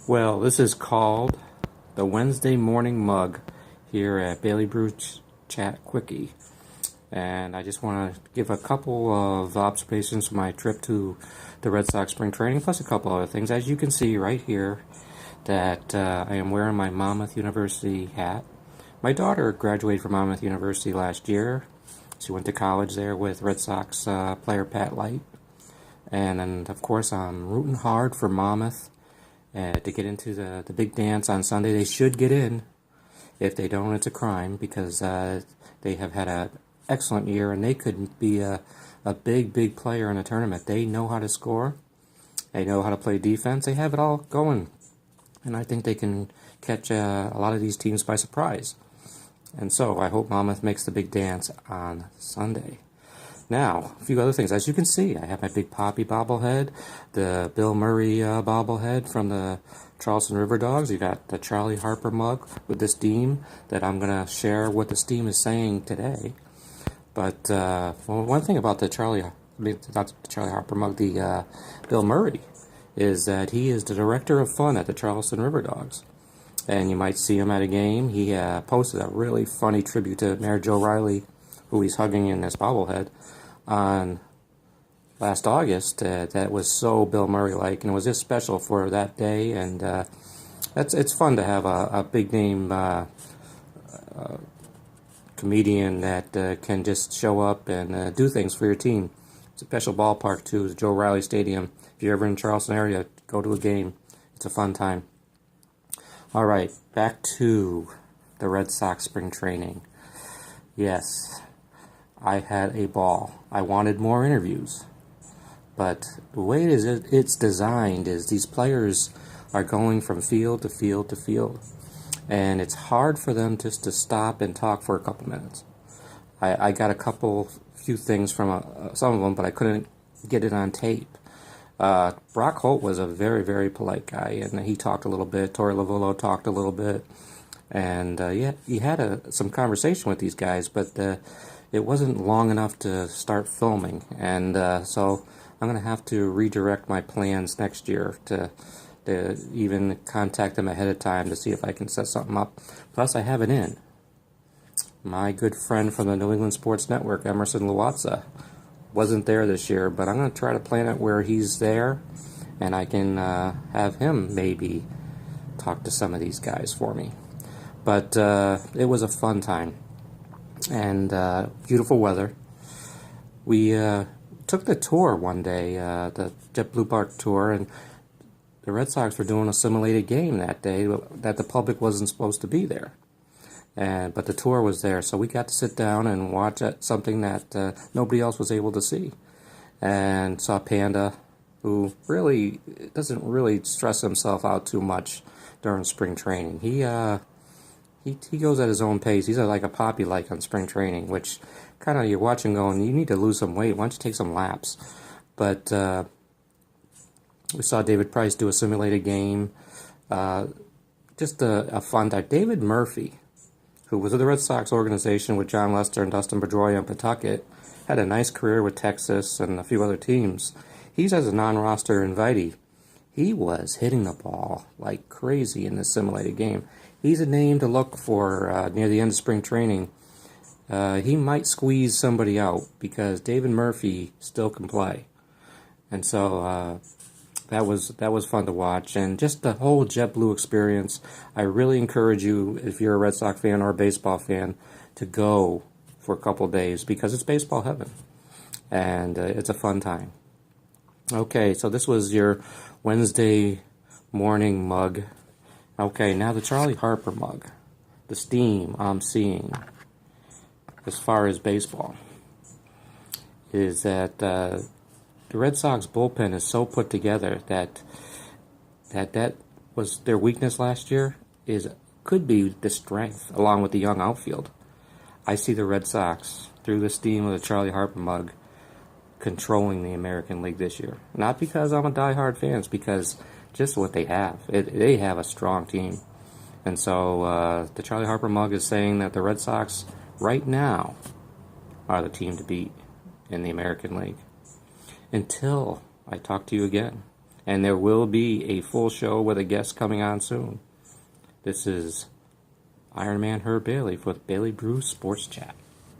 Well, this is called the Wednesday Morning Mug here at Bailey Brew Chat Quickie. And I just want to give a couple of observations from my trip to the Red Sox spring training, plus a couple other things. As you can see right here, that I am wearing my Monmouth University hat. My daughter graduated from Monmouth University last year. She went to college there with Red Sox player Pat Light. And then, of course, I'm rooting hard for Monmouth to get into the big dance on Sunday. They should get in. If they don't, it's a crime because they have had an excellent year and they could be a big player in a tournament. They know how to score. They know how to play defense. They have it all going. And I think they can catch a lot of these teams by surprise. And so I hope Monmouth makes the big dance on Sunday. Now, a few other things. As you can see, I have my big Poppy bobblehead, the Bill Murray bobblehead from the Charleston River Dogs. You got the Charlie Harper mug with this steam that I'm going to share what the steam is saying today. But one thing about not the Charlie Harper mug, the Bill Murray, is that he is the director of fun at the Charleston River Dogs. And you might see him at a game. He posted a really funny tribute to Mayor Joe Riley, who he's hugging in this bobblehead, on last August. That was so Bill Murray-like, and it was just special for that day. And it's fun to have a big-name comedian that can just show up and do things for your team. It's a special ballpark, too, the Joe Riley Stadium. If you're ever in the Charleston area, go to a game. It's a fun time. All right, back to the Red Sox spring training. Yes, I had a ball. I wanted more interviews. But the way it's designed is these players are going from field to field to field. And it's hard for them just to stop and talk for a couple minutes. I got few things from some of them, but I couldn't get it on tape. Brock Holt was a very, very polite guy, and he talked a little bit. Torey Lovullo talked a little bit. And he had some conversation with these guys, but it wasn't long enough to start filming. And so I'm going to have to redirect my plans next year to even contact them ahead of time to see if I can set something up. Plus, I have it in. My good friend from the New England Sports Network, Emerson Luazza, wasn't there this year, but I'm going to try to plan it where he's there, and I can have him maybe talk to some of these guys for me. But it was a fun time, and beautiful weather. We took the tour one day, the JetBlue Park tour, and the Red Sox were doing a simulated game that day that the public wasn't supposed to be there. But the tour was there, so we got to sit down and watch something that nobody else was able to see. And saw Panda, who really doesn't really stress himself out too much during spring training. He goes at his own pace. He's like a Poppy like on spring training, which kind of you're watching going, you need to lose some weight. Why don't you take some laps? But we saw David Price do a simulated game. Just a fun time. David Murphy, who was with the Red Sox organization with John Lester and Dustin Pedroia in Pawtucket, had a nice career with Texas and a few other teams. He's as a non-roster invitee. He was hitting the ball like crazy in this simulated game. He's a name to look for near the end of spring training. He might squeeze somebody out because David Murphy still can play. And so that was fun to watch. And just the whole JetBlue experience, I really encourage you, if you're a Red Sox fan or a baseball fan, to go for a couple of days because it's baseball heaven. And it's a fun time. Okay, so this was your Wednesday morning mug. Okay, now the Charlie Harper mug. The steam I'm seeing as far as baseball is that the Red Sox bullpen is so put together that was their weakness last year could be the strength along with the young outfield. I see the Red Sox through the steam of the Charlie Harper mug controlling the American League this year. Not because I'm a diehard fan, it's because just what they have. They have a strong team. And so the Charlie Harper mug is saying that the Red Sox right now are the team to beat in the American League. Until I talk to you again, And there will be a full show with a guest coming on soon. This is Iron Man Herb Bailey for the Bailey Brew Sports Chat.